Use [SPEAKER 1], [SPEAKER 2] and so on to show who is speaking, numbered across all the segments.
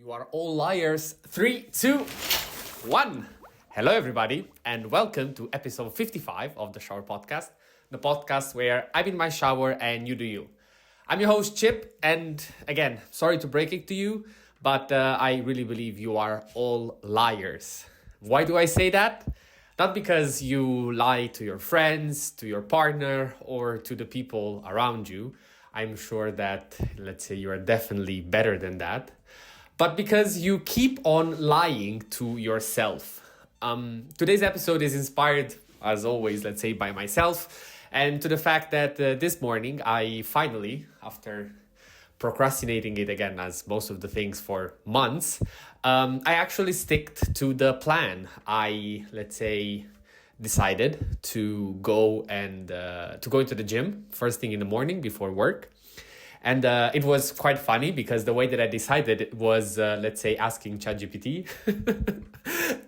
[SPEAKER 1] You are all liars. 3, 2, 1. Hello, everybody, and welcome to episode 55 of the Showerpodcast, the podcast where I'm in my shower and you do you. I'm your host, Chip, and again, sorry to break it to you, but I really believe you are all liars. Why do I say that? Not because you lie to your friends, to your partner, or to the people around you. I'm sure that, let's say, you are definitely better than that. But because you keep on lying to yourself. Today's episode is inspired, as always, let's say, by myself, and to the fact that this morning I finally, after procrastinating it again, as most of the things for months, I actually sticked to the plan. I, let's say, decided to go into the gym first thing in the morning before work. And it was quite funny because the way that I decided was, let's say, asking ChatGPT.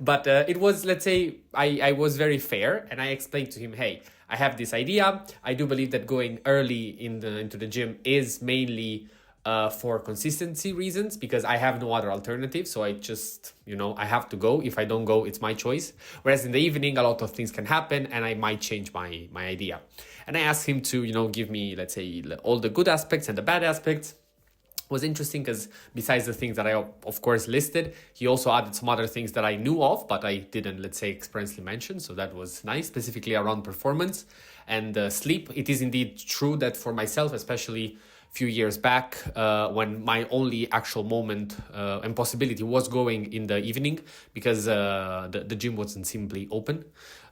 [SPEAKER 1] But it was, let's say, I was very fair and I explained to him, hey, I have this idea. I do believe that going early into the gym is mainly for consistency reasons because I have no other alternative. So I just, I have to go. If I don't go, it's my choice. Whereas in the evening, a lot of things can happen and I might change my idea. And I asked him to, give me, let's say, all the good aspects and the bad aspects. It was interesting because besides the things that I, of course, listed, he also added some other things that I knew of, but I didn't, let's say, expressly mention. So that was nice, specifically around performance and sleep. It is indeed true that for myself, especially few years back when my only actual moment and possibility was going in the evening because the gym wasn't simply open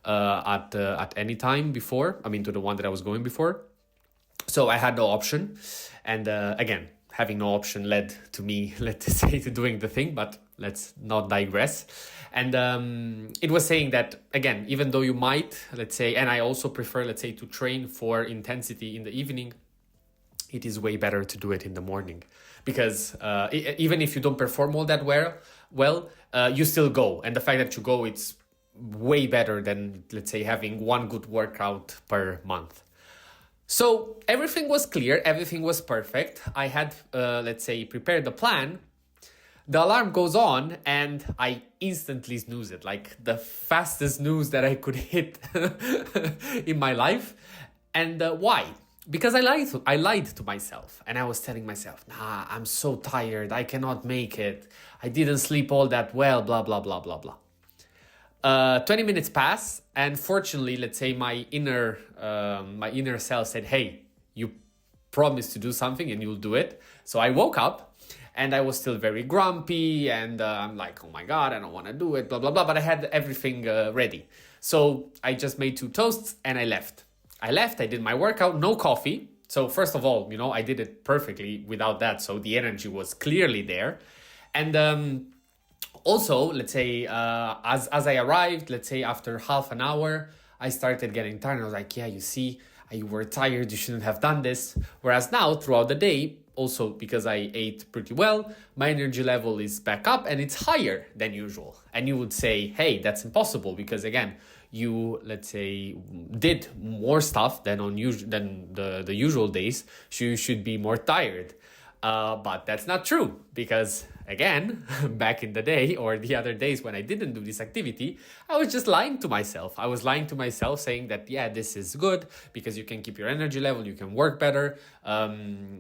[SPEAKER 1] at any time before, to the one that I was going before. So I had no option. And again, having no option led to me, let's say, to doing the thing, but let's not digress. And it was saying that, again, even though you might, let's say, and I also prefer, let's say, to train for intensity in the evening, it is way better to do it in the morning because even if you don't perform all that well, you still go. And the fact that you go, it's way better than, let's say, having one good workout per month. So everything was clear. Everything was perfect. I had, let's say, prepared the plan. The alarm goes on and I instantly snooze it, like the fastest snooze that I could hit in my life. And why? Because I lied to myself and I was telling myself, I'm so tired. I cannot make it. I didn't sleep all that well, blah, blah, blah, blah, blah. 20 minutes pass. And fortunately, let's say my inner self said, hey, you promised to do something and you'll do it. So I woke up and I was still very grumpy and I'm like, oh my God, I don't want to do it, blah, blah, blah. But I had everything ready. So I just made 2 toasts and I left. I did my workout, no coffee. So first of all, I did it perfectly without that. So the energy was clearly there. And also, let's say, as I arrived, let's say after half an hour, I started getting tired. I was like, yeah, you see, you were tired. You shouldn't have done this. Whereas now throughout the day, also because I ate pretty well, my energy level is back up and it's higher than usual. And you would say, hey, that's impossible because again, you, let's say, did more stuff than the usual days, so you should be more tired. But that's not true because, again, back in the day or the other days when I didn't do this activity, I was just lying to myself. I was lying to myself saying that, yeah, this is good because you can keep your energy level, you can work better,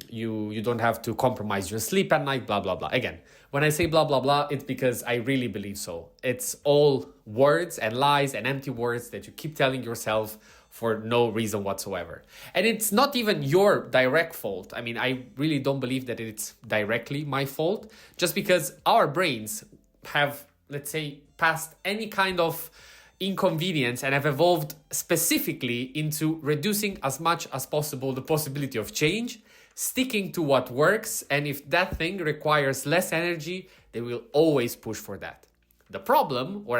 [SPEAKER 1] you don't have to compromise your sleep at night, blah, blah, blah. Again, when I say blah, blah, blah, it's because I really believe so. It's all words and lies and empty words that you keep telling yourself for no reason whatsoever. And it's not even your direct fault. I really don't believe that it's directly my fault, just because our brains have, let's say, passed any kind of inconvenience and have evolved specifically into reducing as much as possible the possibility of change, sticking to what works, and if that thing requires less energy, they will always push for that. The problem, or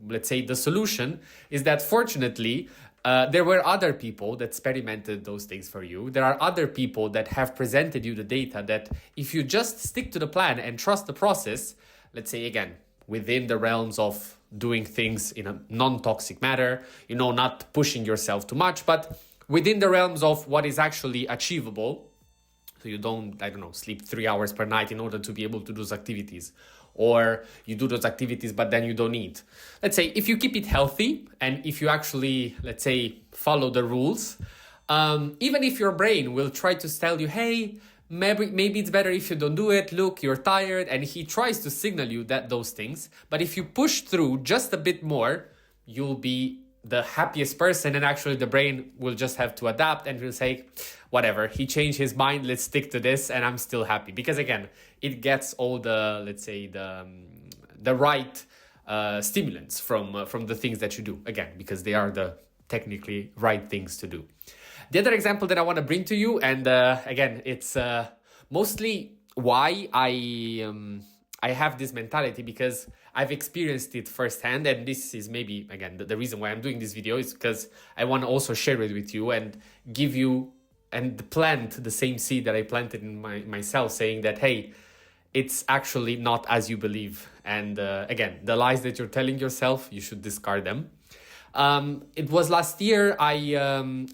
[SPEAKER 1] let's say the solution, is that fortunately, there were other people that experimented those things for you. There are other people that have presented you the data that if you just stick to the plan and trust the process, let's say again, within the realms of doing things in a non-toxic manner, not pushing yourself too much, but within the realms of what is actually achievable, So you don't, I don't know, sleep 3 hours per night in order to be able to do those activities. Or you do those activities, but then you don't eat. Let's say if you keep it healthy and if you actually, let's say, follow the rules, even if your brain will try to tell you, hey, maybe it's better if you don't do it. Look, you're tired. And he tries to signal you that those things. But if you push through just a bit more, you'll be the happiest person, and actually the brain will just have to adapt and will say, whatever, he changed his mind, let's stick to this, and I'm still happy. Because again, it gets all the, let's say, the right stimulants from the things that you do, again, because they are the technically right things to do. The other example that I want to bring to you, and again, it's mostly why I have this mentality, because I've experienced it firsthand, and this is maybe, again, the reason why I'm doing this video is because I want to also share it with you and give you and plant the same seed that I planted in myself, saying that, hey, it's actually not as you believe. And again, the lies that you're telling yourself, you should discard them. It was last year,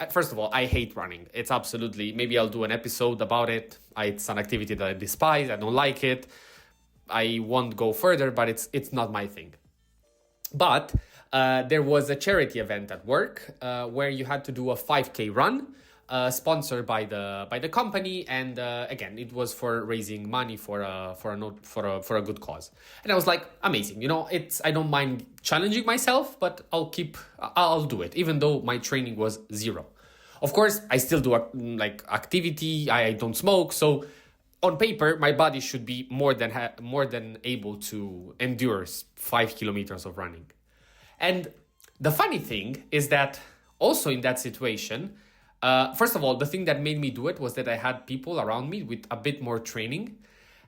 [SPEAKER 1] first of all, I hate running. It's absolutely, maybe I'll do an episode about it. It's an activity that I despise. I don't like it. I won't go further, but it's not my thing. But there was a charity event at work where you had to do a 5K run, sponsored by the company, and again, it was for raising money for a good cause. And I was like, amazing, I don't mind challenging myself, but I'll do it, even though my training was zero. Of course, I still do activity. I don't smoke, so on paper, my body should be more than able to endure 5 kilometers of running. And the funny thing is that also in that situation, first of all, the thing that made me do it was that I had people around me with a bit more training,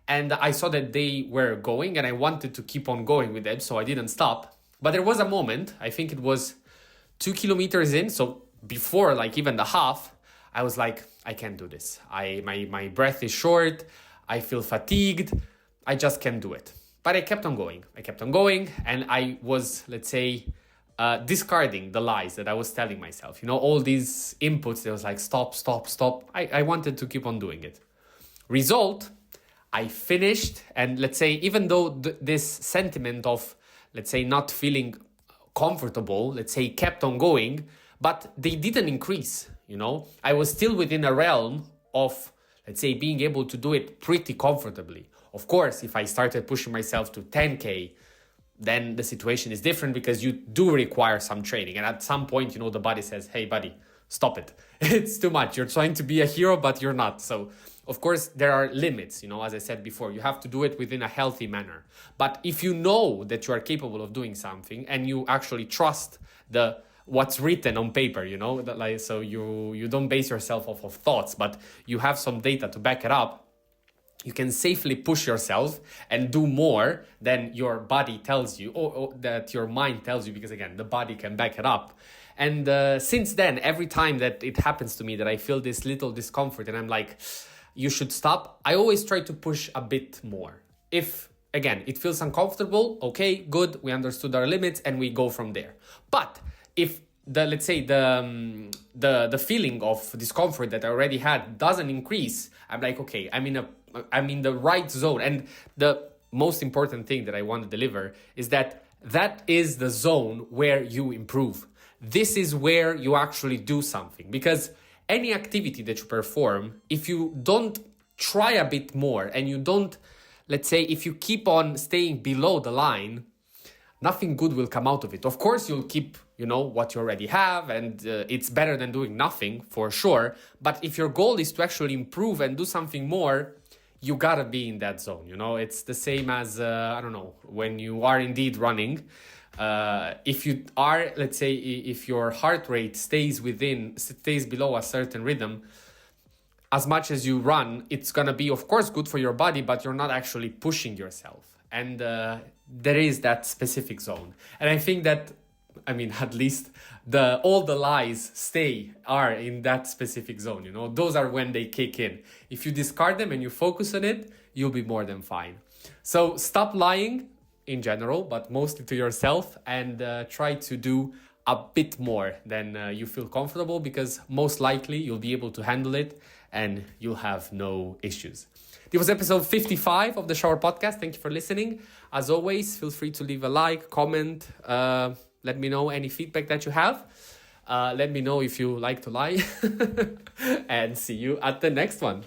[SPEAKER 1] and I saw that they were going, and I wanted to keep on going with it, so I didn't stop. But there was a moment, I think it was 2 kilometers in, so before even the half, I was like, I can't do this. My breath is short. I feel fatigued. I just can't do it. But I kept on going. And I was, let's say, discarding the lies that I was telling myself. All these inputs, there was like, stop. I wanted to keep on doing it. Result, I finished. And let's say, even though this sentiment of, let's say, not feeling comfortable, let's say, kept on going, but they didn't increase. I was still within a realm of, let's say, being able to do it pretty comfortably. Of course, if I started pushing myself to 10K, then the situation is different, because you do require some training. And at some point, the body says, hey, buddy, stop it. It's too much. You're trying to be a hero, but you're not. So, of course, there are limits. As I said before, you have to do it within a healthy manner. But if you know that you are capable of doing something and you actually trust what's written on paper, so you don't base yourself off of thoughts, but you have some data to back it up, you can safely push yourself and do more than your body tells you, or that your mind tells you, because again, the body can back it up. And since then, every time that it happens to me, that I feel this little discomfort and I'm like, you should stop, I always try to push a bit more. If, again, it feels uncomfortable, okay, good, we understood our limits and we go from there. But if let's say the feeling of discomfort that I already had doesn't increase, I'm like, okay, I'm in the right zone. And the most important thing that I want to deliver is that is the zone where you improve. This is where you actually do something, because any activity that you perform, if you don't try a bit more and you don't, let's say, if you keep on staying below the line, nothing good will come out of it. Of course, you'll keep, what you already have, and it's better than doing nothing for sure. But if your goal is to actually improve and do something more, you gotta be in that zone. It's the same as, when you are indeed running. If you are, let's say, if your heart rate stays below a certain rhythm, as much as you run, it's gonna be, of course, good for your body, but you're not actually pushing yourself. And there is that specific zone. And I think that, at least all the lies are in that specific zone, Those are when they kick in. If you discard them and you focus on it, you'll be more than fine. So stop lying in general, but mostly to yourself, and try to do a bit more than you feel comfortable, because most likely you'll be able to handle it and you'll have no issues. This was episode 55 of the Shower Podcast. Thank you for listening. As always, feel free to leave a like, comment, let me know any feedback that you have. Let me know if you like to lie. And see you at the next one.